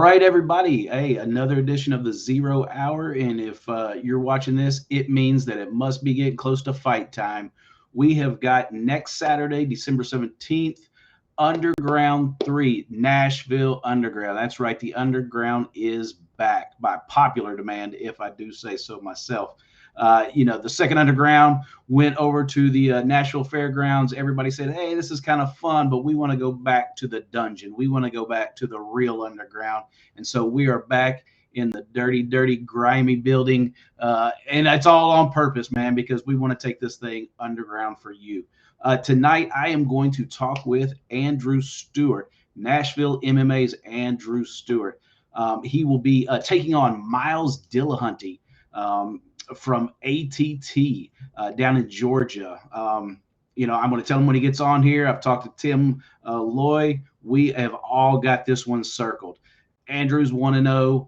right, everybody. Hey, another edition of the 0 Hour. And if you're watching this, it means that it must be getting close to fight time. We have got next Saturday, December 17th, Underground 3, Nashville Underground. That's right. The Underground is back by popular demand, if I do say so myself. The second Underground went over to the Nashville Fairgrounds. Everybody said, hey, this is kind of fun, but we want to go back to the dungeon. We want to go back to the real Underground. And so we are back in the dirty, dirty, grimy building. And that's all on purpose, man, because we want to take this thing underground for you. Tonight, I am going to talk with Andrew Stewart, Nashville MMA's Andrew Stewart. He will be taking on Miles Dillahunty from ATT down in Georgia. I'm going to tell him when he gets on here. I've talked to Tim Loy. We have all got this one circled. Andrew's 1-0.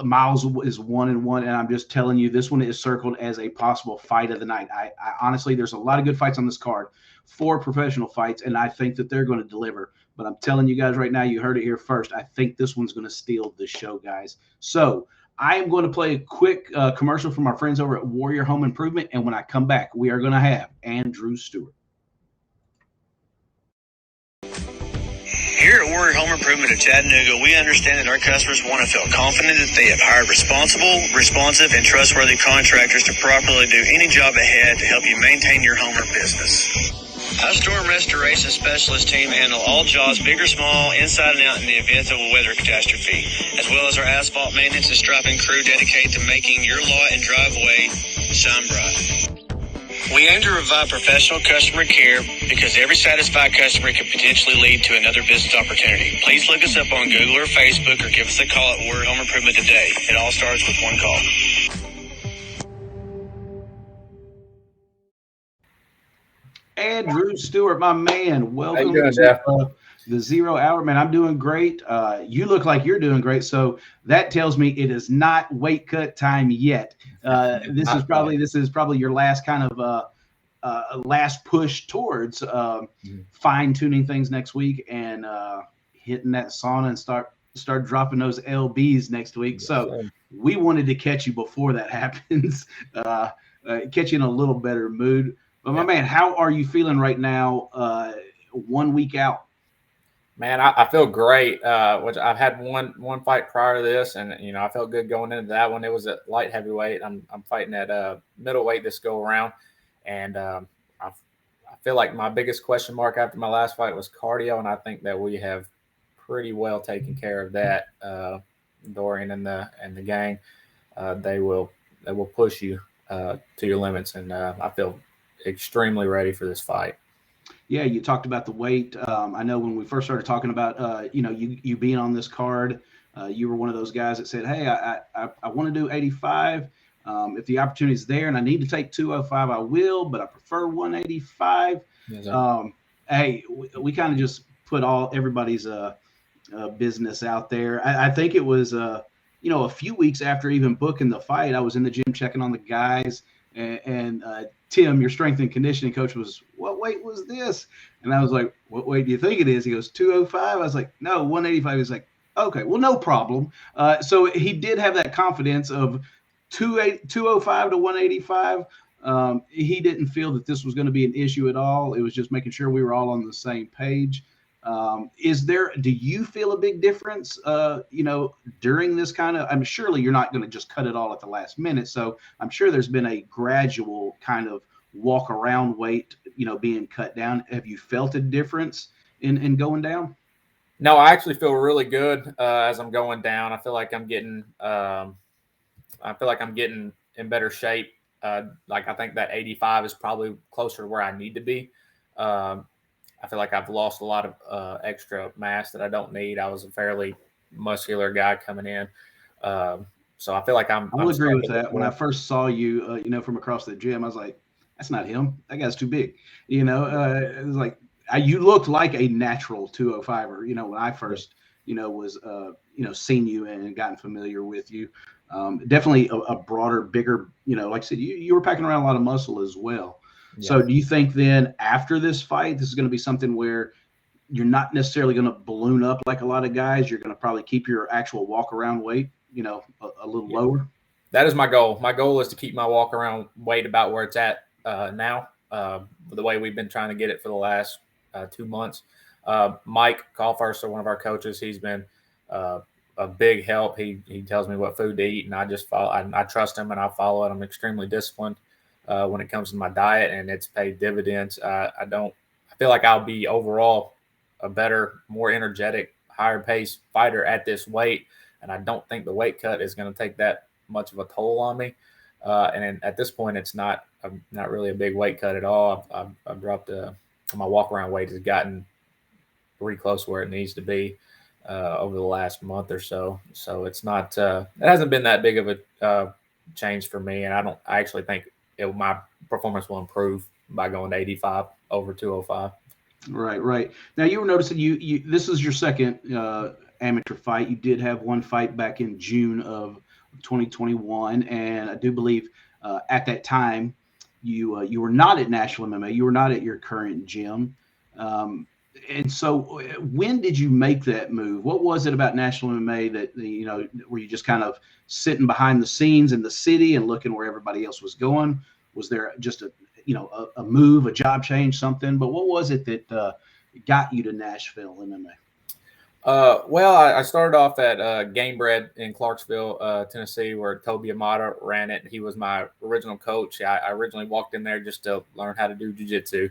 Miles is 1-1, and I'm just telling you, this one is circled as a possible fight of the night. I honestly, there's a lot of good fights on this card, 4 professional fights, and I think that they're going to deliver. But I'm telling you guys right now, you heard it here first. I think this one's going to steal the show, guys. So I am going to play a quick commercial from our friends over at Warrior Home Improvement, and when I come back, we are going to have Andrew Stewart. Here at Warrior Home Improvement of Chattanooga, we understand that our customers want to feel confident that they have hired responsible, responsive, and trustworthy contractors to properly do any job ahead to help you maintain your home or business. Our storm restoration specialist team handle all jobs, big or small, inside and out in the event of a weather catastrophe, as well as our asphalt maintenance and striping crew dedicated to making your lot and driveway shine bright. We aim to provide professional customer care because every satisfied customer could potentially lead to another business opportunity. Please look us up on Google or Facebook or give us a call at Warrior Home Improvement today. It all starts with one call. Andrew Stewart, my man, welcome How you doing, to Jeff? the 0 Hour, man. I'm doing great. You look like you're doing great, so that tells me it is not weight cut time yet. This is probably your last kind of last push towards fine tuning things next week and hitting that sauna and start dropping those LBs next week. Yes, so sir. We wanted to catch you before that happens, catch you in a little better mood. But my man, how are you feeling right now? 1 week out. Man, I feel great. Which I've had one fight prior to this, and I felt good going into that one. It was at light heavyweight. I'm fighting at middleweight this go around, and I feel like my biggest question mark after my last fight was cardio, and I think that we have pretty well taken care of that. Dorian and the gang, they will push you to your limits, and I feel extremely ready for this fight. Yeah, you talked about the weight. I know when we first started talking about, you being on this card, you were one of those guys that said, hey, I want to do 85. If the opportunity is there and I need to take 205, I will, but I prefer 185. Yes, sir. Hey, we kind of just put everybody's business out there. I think it was, a few weeks after even booking the fight, I was in the gym checking on the guys, and Tim, your strength and conditioning coach, was, what weight was this? And I was like, what weight do you think it is? He goes, 205. I was like, no, 185. He's like, okay, well, no problem. So he did have that confidence of 205 to 185. He didn't feel that this was going to be an issue at all. It was just making sure we were all on the same page. Do you feel a big difference, during this kind of, I'm surely you're not going to just cut it all at the last minute. So I'm sure there's been a gradual kind of walk around weight, being cut down. Have you felt a difference in going down? No, I actually feel really good as I'm going down. I feel like I'm getting in better shape. Like I think that 85 is probably closer to where I need to be. I feel like I've lost a lot of extra mass that I don't need. I was a fairly muscular guy coming in. So I feel like I'm agree with that. When I first saw you, from across the gym, I was like, that's not him. That guy's too big. It was like, you looked like a natural 205er, when I first, was, seen you and gotten familiar with you. Definitely a broader, bigger, like I said, you were packing around a lot of muscle as well. Yeah. So do you think then after this fight, this is going to be something where you're not necessarily going to balloon up like a lot of guys. You're going to probably keep your actual walk around weight, a little lower. That is my goal. My goal is to keep my walk around weight about where it's at now. The way we've been trying to get it for the last 2 months. Mike Kaufhauser, one of our coaches, he's been a big help. He tells me what food to eat, and I just follow. I trust him, and I follow it. I'm extremely disciplined when it comes to my diet, and it's paid dividends. I feel like I'll be overall a better, more energetic, higher pace fighter at this weight, and I don't think the weight cut is going to take that much of a toll on me. And at this point, it's not really a big weight cut at all. I've dropped my walk around weight has gotten pretty close where it needs to be over the last month or so. So it's not it hasn't been that big of a change for me, and I actually think my performance will improve by going to 85 over 205. Right. Now you were noticing you this is your second amateur fight. You did have one fight back in June of 2021, and I do believe at that time you were not at Nashville MMA. You were not at your current gym. And so when did you make that move? What was it about Nashville MMA that, were you just kind of sitting behind the scenes in the city and looking where everybody else was going? Was there just a move, a job change, something? But what was it that got you to Nashville MMA? Well, I started off at Game Bread in Clarksville, Tennessee, where Toby Amata ran it. He was my original coach. I originally walked in there just to learn how to do jiu-jitsu,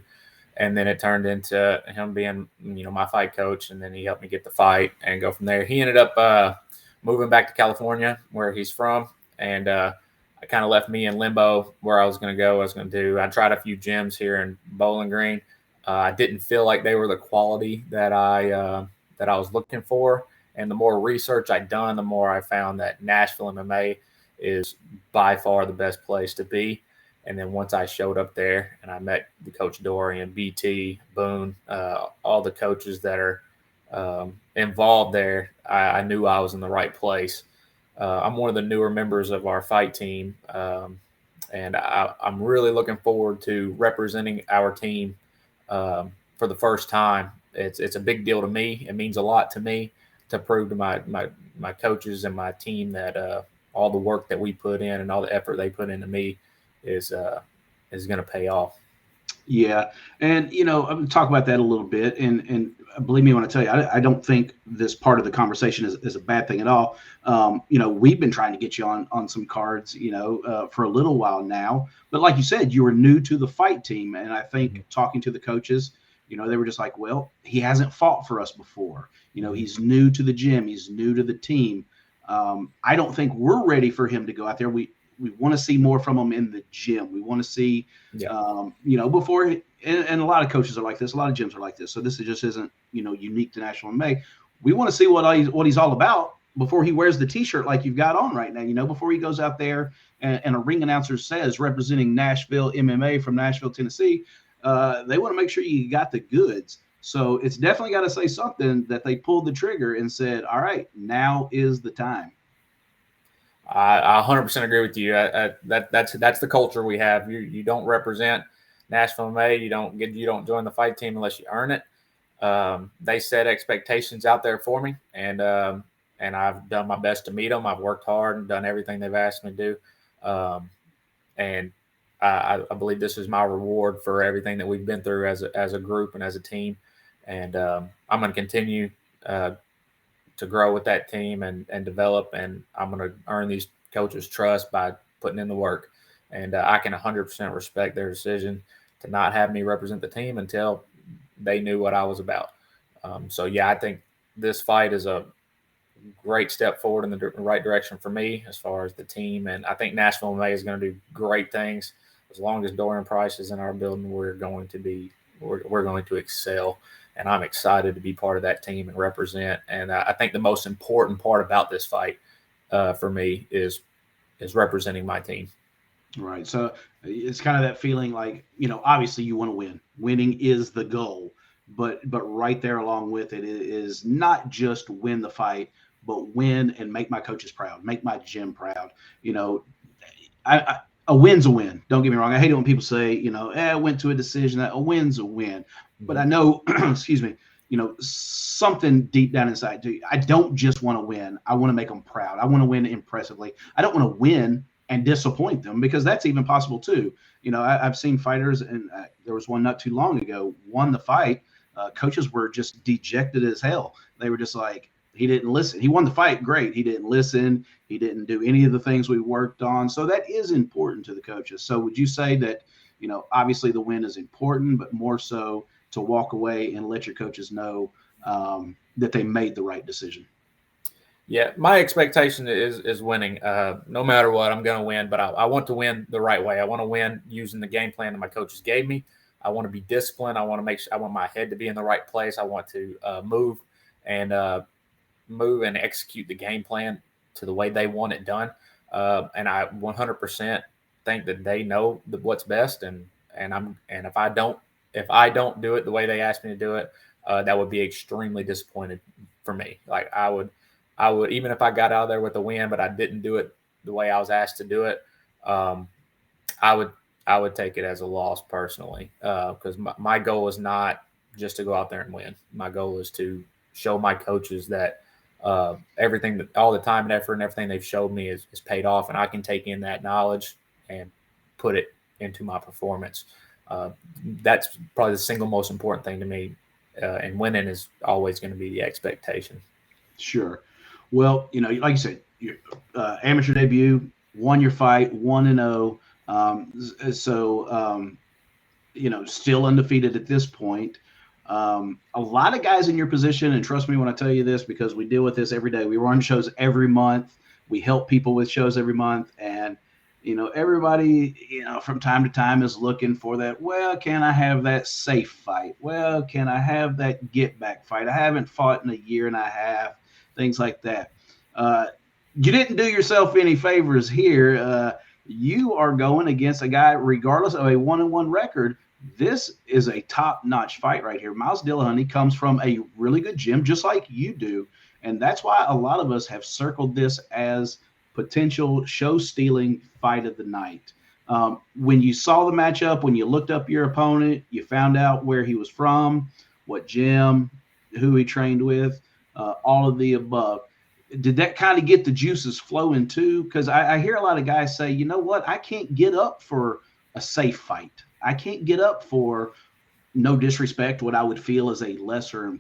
and then it turned into him being, my fight coach, and then he helped me get the fight and go from there. He ended up moving back to California, where he's from, and I kind of left me in limbo where I was going to go, what I was going to do. I tried a few gyms here in Bowling Green. I didn't feel like they were the quality that I was looking for. And the more research I'd done, the more I found that Nashville MMA is by far the best place to be. And then once I showed up there and I met the coach Dorian, BT, Boone, all the coaches that are involved there, I knew I was in the right place. I'm one of the newer members of our fight team, and I'm really looking forward to representing our team for the first time. It's a big deal to me. It means a lot to me to prove to my coaches and my team that all the work that we put in and all the effort they put into me is going to pay off. Yeah, and I'm going to talk about that a little bit, and believe me when I tell you, I don't think this part of the conversation is a bad thing at all. We've been trying to get you on some cards, for a little while now, but like you said, you were new to the fight team, and I think talking to the coaches, they were just like, well, he hasn't fought for us before. He's new to the gym, he's new to the team. I don't think we're ready for him to go out there. We want to see more from him in the gym. We want to see, before. And a lot of coaches are like this. A lot of gyms are like this. So this just isn't, unique to Nashville MMA. We want to see what he's all about before he wears the T-shirt like you've got on right now. Before he goes out there and a ring announcer says representing Nashville MMA from Nashville, Tennessee, they want to make sure you got the goods. So it's definitely got to say something that they pulled the trigger and said, all right, now is the time. I 100% agree with you. That's the culture we have. You don't represent Nashville MMA. You don't join the fight team unless you earn it. They set expectations out there for me, and I've done my best to meet them. I've worked hard and done everything they've asked me to do. And I believe this is my reward for everything that we've been through as a group and as a team. And I'm going to continue to grow with that team and develop, and I'm going to earn these coaches' trust by putting in the work. And I can 100% respect their decision to not have me represent the team until they knew what I was about. I think this fight is a great step forward in the right direction for me as far as the team. And I think Nashville MMA is going to do great things. As long as Dorian Price is in our building, we're going to excel. And I'm excited to be part of that team and represent. And I think the most important part about this fight for me is representing my team. Right. So it's kind of that feeling like, obviously you want to win. Winning is the goal. But right there along with it is not just win the fight, but win and make my coaches proud, make my gym proud. A win's a win. Don't get me wrong. I hate it when people say, I went to a decision. That a win's a win. But I know, excuse me, something deep down inside. I don't just want to win. I want to make them proud. I want to win impressively. I don't want to win and disappoint them, because that's even possible too. I've seen fighters, and there was one not too long ago, won the fight. Coaches were just dejected as hell. They were just like, he didn't listen. He won the fight, great. He didn't listen. He didn't do any of the things we worked on. So that is important to the coaches. So would you say that, obviously the win is important, but more so to walk away and let your coaches know that they made the right decision? Yeah, my expectation is winning. No matter what, I'm going to win, but I want to win the right way. I want to win using the game plan that my coaches gave me. I want to be disciplined. I want to make sure, I want my head to be in the right place. I want to move and execute the game plan to the way they want it done. And I 100% think that they know what's best. And if I don't do it the way they asked me to do it, that would be extremely disappointed for me. Like I would, even if I got out of there with a win, but I didn't do it the way I was asked to do it, I would take it as a loss personally, because my goal is not just to go out there and win. My goal is to show my coaches that everything, that all the time and effort and everything they've showed me is paid off, and I can take in that knowledge and put it into my performance. That's probably the single most important thing to me, and winning is always going to be the expectation. Sure. Well, like you said, your amateur debut, won your fight, 1-0. Still undefeated at this point. A lot of guys in your position, and trust me when I tell you this, because we deal with this every day. We run shows every month. We help people with shows every month. And, everybody, from time to time is looking for that, well, can I have that safe fight? Well, can I have that get back fight? I haven't fought in a year and a half, things like that. You didn't do yourself any favors here. You are going against a guy, regardless of a 1-1 record. This is a top-notch fight right here. Miles Dillahunty comes from a really good gym, just like you do, and that's why a lot of us have circled this as potential show-stealing fight of the night. When you saw the matchup, when you looked up your opponent, you found out where he was from, what gym, who he trained with, all of the above. Did that kind of get the juices flowing too? Because I hear a lot of guys say, you know what, I can't get up for a safe fight. I can't get up for, no disrespect, what I would feel as a lesser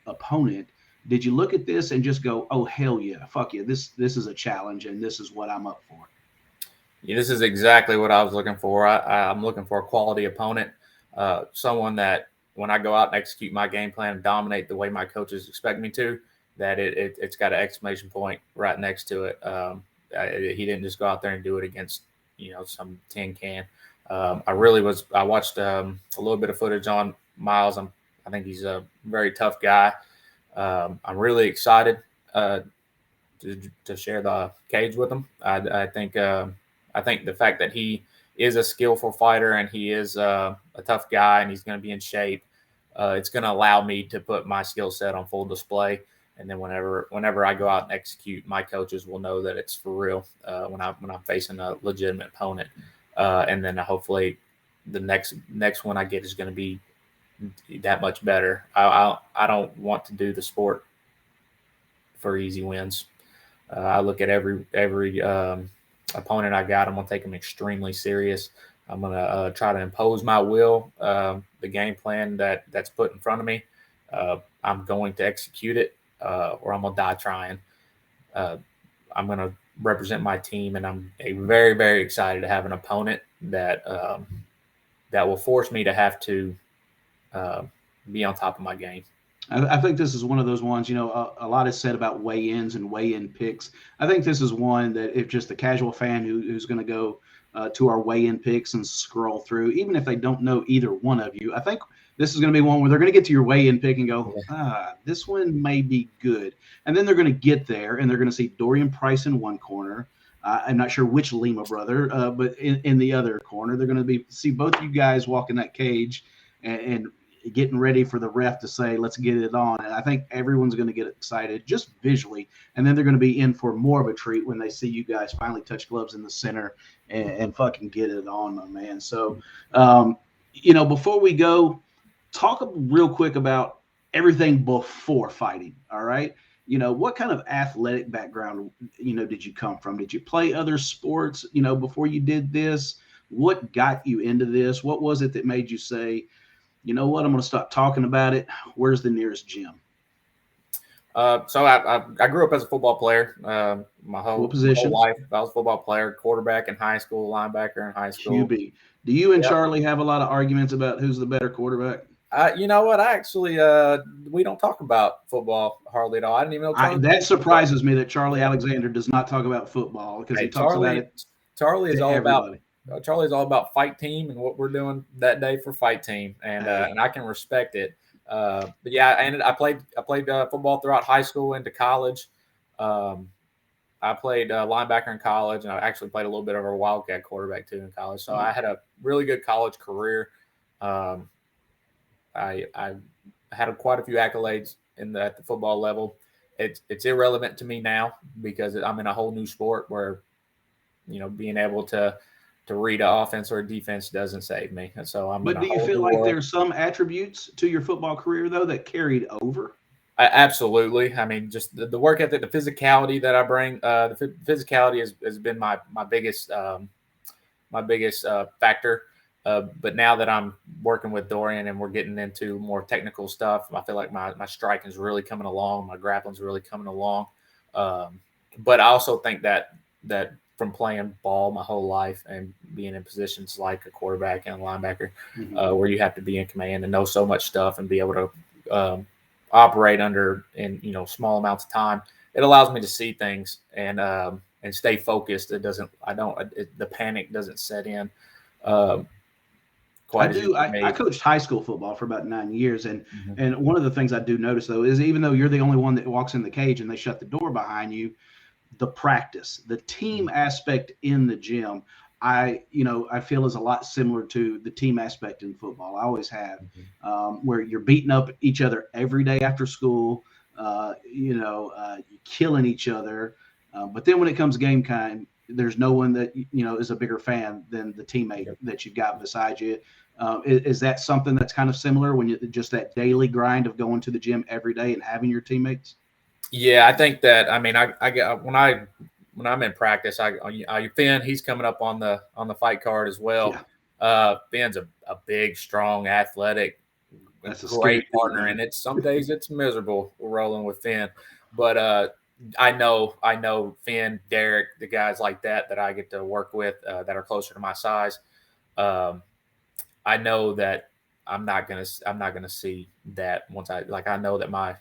opponent. Did you look at this and just go, oh, hell yeah, fuck yeah, this is a challenge and this is what I'm up for? Yeah, this is exactly what I was looking for. I'm looking for a quality opponent, someone that when I go out and execute my game plan and dominate the way my coaches expect me to, that it's got an exclamation point right next to it. He didn't just go out there and do it against, some tin can. I watched a little bit of footage on Miles. I think he's a very tough guy. I'm really excited to share the cage with him. I think the fact that he is a skillful fighter and he is a tough guy and he's going to be in shape, it's going to allow me to put my skill set on full display. And then whenever I go out and execute, my coaches will know that it's for real when I'm facing a legitimate opponent. And then hopefully the next one I get is going to be that much better. I don't want to do the sport for easy wins. I look at every opponent I got. I'm going to take them extremely serious. I'm going to try to impose my will, the game plan that's put in front of me. I'm going to execute it, or I'm going to die trying. I'm going to represent my team, and I'm very, very excited to have an opponent that will force me to have to be on top of my game. I think this is one of those ones, a lot is said about weigh-ins and weigh-in picks. I think this is one that if just the casual fan who's going to go to our weigh-in picks and scroll through, even if they don't know either one of you, I think this is going to be one where they're going to get to your weigh-in pick and go, this one may be good. And then they're going to get there and they're going to see Dorian Price in one corner. I'm not sure which Lima brother, but in the other corner, they're going to see both you guys walk in that cage and getting ready for the ref to say, let's get it on. And I think everyone's going to get excited just visually. And then they're going to be in for more of a treat when they see you guys finally touch gloves in the center and fucking get it on, my man. So, before we go, talk real quick about everything before fighting. All right. What kind of athletic background, did you come from? Did you play other sports, before you did this? What got you into this? What was it that made you say, you know what, I'm going to stop talking about it? Where's the nearest gym? So I grew up as a football player. What My whole position? life, I was a football player, quarterback in high school, linebacker in high school. QB. Do you and Yep. Charlie have a lot of arguments about who's the better quarterback? You know what? I actually, we don't talk about football hardly at all. I didn't even know Charlie That played football. surprises me that Charlie Yeah. Alexander does not talk about football because he Hey, talks about it Charlie is to all about everybody. Charlie's all about fight team and what we're doing that day for fight team, Hey, and I can respect it. But yeah, I played football throughout high school into college. Um, I played linebacker in college, and I actually played a little bit of a wildcat quarterback too in college. So I had a really good college career. Um, I had quite a few accolades at the football level. It's irrelevant to me now because I'm in a whole new sport where being able to read an offense or a defense doesn't save me. And so I'm in but a do you whole feel new like world. there's some attributes to your football career though that carried over? Absolutely. I mean, just the work ethic, the physicality that I bring. The physicality has been my biggest factor. But now that I'm working with Dorian and we're getting into more technical stuff, I feel like my striking is really coming along. My grappling is really coming along. Um, but I also think that from playing ball my whole life and being in positions like a quarterback and a linebacker, Mm-hmm. where you have to be in command and know so much stuff and be able to operate under in small amounts of time, it allows me to see things and stay focused. It doesn't. I don't. The panic doesn't set in um, I quite as do. easy for I me. coached high school football for about 9 years, and Mhm. and one of the things I do notice though is even though you're the only one that walks in the cage and they shut the door behind you, the practice, the team aspect in the gym, I feel is a lot similar to the team aspect in football. I always have, Mhm. where you're beating up each other every day after school, you're killing each other. But then when it comes game time, there's no one that is a bigger fan than the teammate Yep. that you've got beside you. Is that something that's kind of similar when you just that daily grind of going to the gym every day and having your teammates? Yeah, I think that. I mean, I get when I'm in practice, Finn. He's coming up on the fight card as well. Yeah, Finn's a big, strong, athletic, a that's a scary great dude, partner, man. and it's some days it's miserable rolling with Finn, but I know Finn, Derek, the guys like that I get to work with that are closer to my size. Um, I know that I'm not gonna see that once I know that my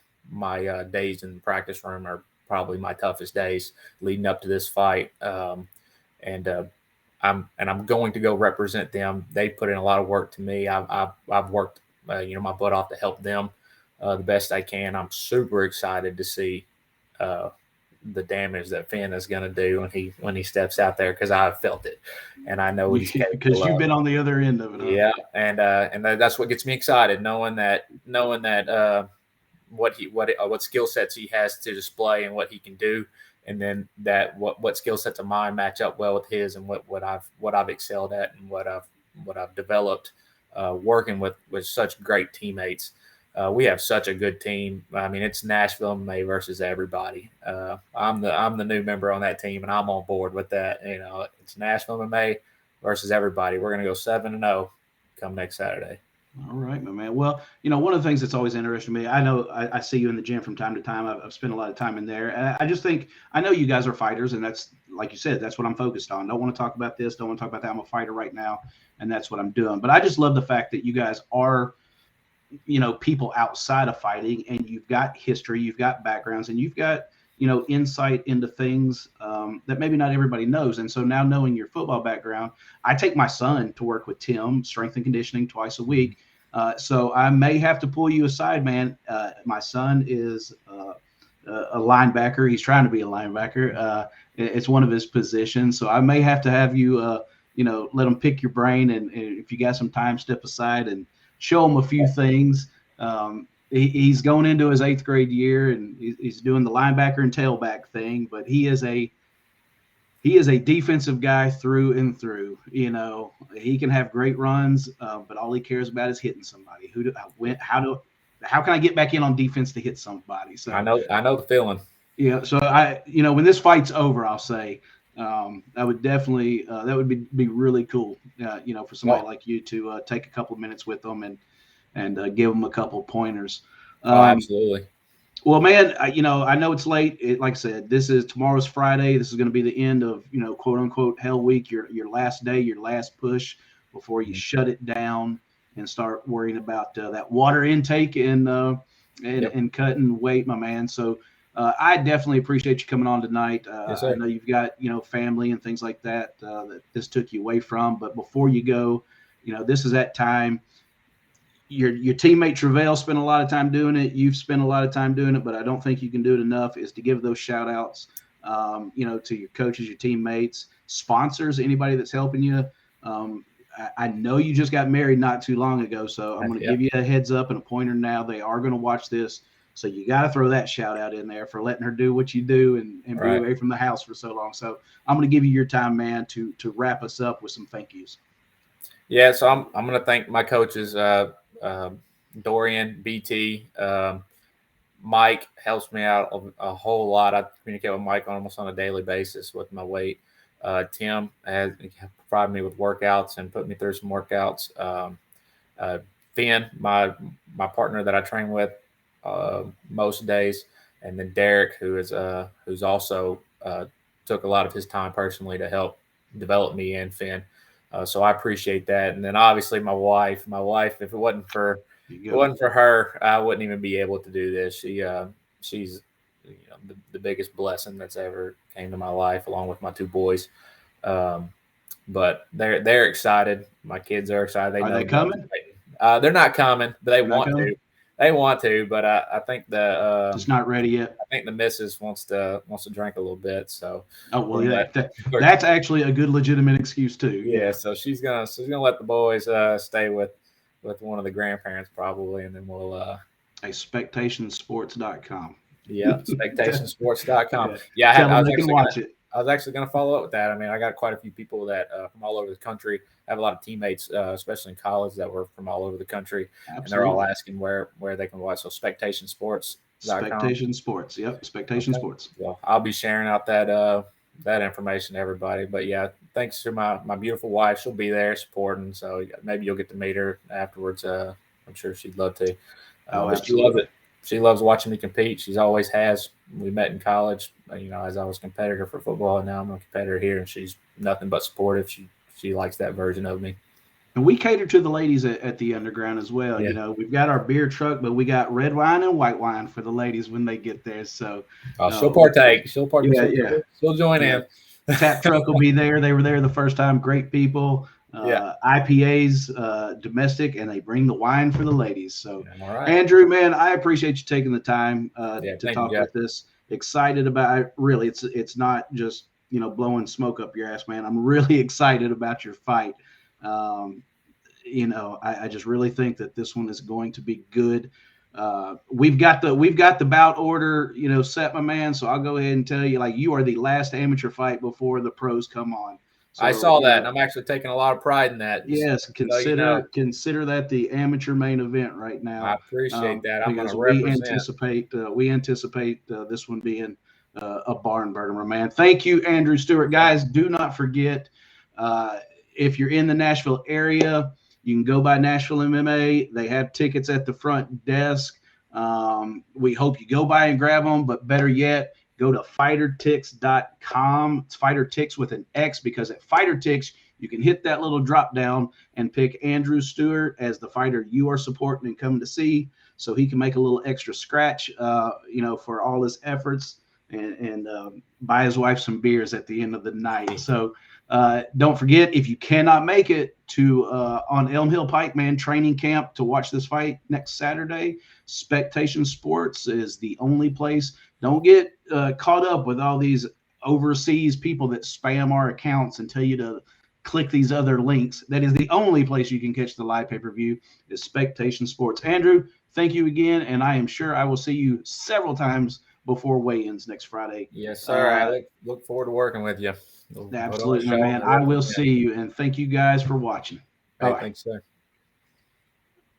days in the practice room are probably my toughest days leading up to this fight. And I'm going to go represent them. They put in a lot of work to me. I've worked my butt off to help them the best I can. I'm super excited to see uh, the damage that Finn is going to do when he steps out there because I've felt it and I know what he's Because capable you've of. been on the other end of it, huh? Yeah, that's what gets me excited, knowing that what skill sets he has to display and what he can do, and then that what skill sets of mine match up well with his, and what I've excelled at and what I've developed working with such great teammates. We have such a good team. I mean, it's Nashville MMA versus everybody. I'm the new member on that team, and I'm on board with that. It's Nashville MMA versus everybody. We're gonna go 7-0 come next Saturday. All right, my man. Well, one of the things that's always interested me, I know I see you in the gym from time to time. I've spent a lot of time in there. And I just think, I know you guys are fighters, and that's, like you said, that's what I'm focused on. Don't want to talk about this, don't want to talk about that. I'm a fighter right now, and that's what I'm doing. But I just love the fact that you guys are, people outside of fighting, and you've got history, you've got backgrounds, and you've got, insight into things that maybe not everybody knows. And so now, knowing your football background, I take my son to work with Tim, strength and conditioning, twice a week. So I may have to pull you aside, man. My son is a linebacker. He's trying to be a linebacker. It's one of his positions. So I may have to have you, let him pick your brain. And if you got some time, step aside and show him a few things. He's going into his 8th grade year, and he's doing the linebacker and tailback thing. But he is a defensive guy through and through. He can have great runs, but all he cares about is hitting somebody. how can I get back in on defense to hit somebody? So I know the feeling. yeah, so when this fight's over, I'll say I would definitely that would be really cool, for somebody Oh, like you to take a couple of minutes with them and give them a couple pointers. oh, Um, absolutely. well, man, I know it's late. Like I said, tomorrow's Friday. This is going to be the end of quote unquote hell week. Your last day, your last push before you Mhm. shut it down and start worrying about that water intake and Yep. and cutting weight, my man. So I definitely appreciate you coming on tonight. Yes, I sir. know you've got family and things like that this took you away from. But before you go, this is that time. Your teammate Travail spent a lot of time doing it. You've spent a lot of time doing it, but I don't think you can do it enough. Is to give those shout outs, to your coaches, your teammates, sponsors, anybody that's helping you. I know you just got married not too long ago, so I'm going to Yeah. give you a heads up and a pointer now. They are going to watch this, so you got to throw that shout out in there for letting her do what you do and be Right. away from the house for so long. So I'm going to give you your time, man, to wrap us up with some thank yous. Yeah. So I'm going to thank my coaches, Dorian, BT. Mike helps me out a whole lot. I communicate with Mike almost on a daily basis with my weight. Tim has provided me with workouts and put me through some workouts. Uh, Finn, my partner that I train with most days, and then Derek, who's also took a lot of his time personally to help develop me and Finn. So I appreciate that. And then obviously my wife. My wife, if it wasn't for her, I wouldn't even be able to do this. She's the biggest blessing that's ever came to my life, along with my two boys. Um, but they're excited. My kids are excited. They Are know they that I'm coming? fighting. They're not coming, but they They're not want coming. to. They want to, but I think Just not ready yet. I think the missus wants to drink a little bit. So Oh well, we're yeah, gonna that's actually a good legitimate excuse too. yeah. Yeah, So she's gonna let the boys stay with one of the grandparents probably, and then we'll expectationsports.com. yeah, spectationsports.com. Yeah, Yeah, tell them they can watch it. I was actually gonna follow up with that. I mean, I got quite a few people that from all over the country. I have a lot of teammates, especially in college, that were from all over the country, and they're all Absolutely. asking where they can watch. So spectationsports.com. Spectation Sports. Yep, Spectation Okay. Sports. Well, I'll be sharing out that information to everybody. But yeah, thanks to my beautiful wife. She'll be there supporting. So maybe you'll get to meet her afterwards. I'm sure she'd love to. Oh, But she loves absolutely. it. She loves watching me compete. She's always has. We met in college, as I was a competitor for football, and now I'm a competitor here, and she's nothing but supportive. She likes that version of me. And we cater to the ladies at the Underground as well. Yeah. We've got our beer truck, but we got red wine and white wine for the ladies when they get there. So, Oh, she'll partake. She'll partake. yeah, yeah, She'll join yeah. in. Tap truck will be there. They were there the first time. Great people. Yeah. IPAs, domestic, and they bring the wine for the ladies. So, All right. Andrew, man, I appreciate you taking the time Yeah, to thank talk you, Jeff. with us. Excited about it. Really, it's not just blowing smoke up your ass, man. I'm really excited about your fight. Um, I just really think that this one is going to be good. We've got the bout order, set, my man. So I'll go ahead and tell you, like, you are the last amateur fight before the pros come on. So I saw that, and I'm actually taking a lot of pride in that. Just yes, so you know, consider that the amateur main event right I now, appreciate that. I'm going because to we represent. anticipate this one being a barn burner, man. Thank you, Andrew Stewart. Guys, do not forget, if you're in the Nashville area, you can go by Nashville MMA. They have tickets at the front desk. We hope you go by and grab them, but better yet, go to fightertix.com. It's fightertix with an X, because at fightertix, you can hit that little drop down and pick Andrew Stewart as the fighter you are supporting and coming to see, so he can make a little extra scratch, for all his efforts, and buy his wife some beers at the end of the night. So don't forget, if you cannot make it to on Elm Hill Pike, man, training camp to watch this fight next Saturday, Spectation Sports is the only place. Don't get caught up with all these overseas people that spam our accounts and tell you to click these other links. That is the only place you can catch the live pay-per-view, is Spectation Sports. Andrew, thank you again, and I am sure I will see you several times before weigh-ins next Friday. Yes, sir. I look forward to working with you. Absolutely, my man. I will see you, and thank you guys for watching. Hey, Bye. thanks, sir.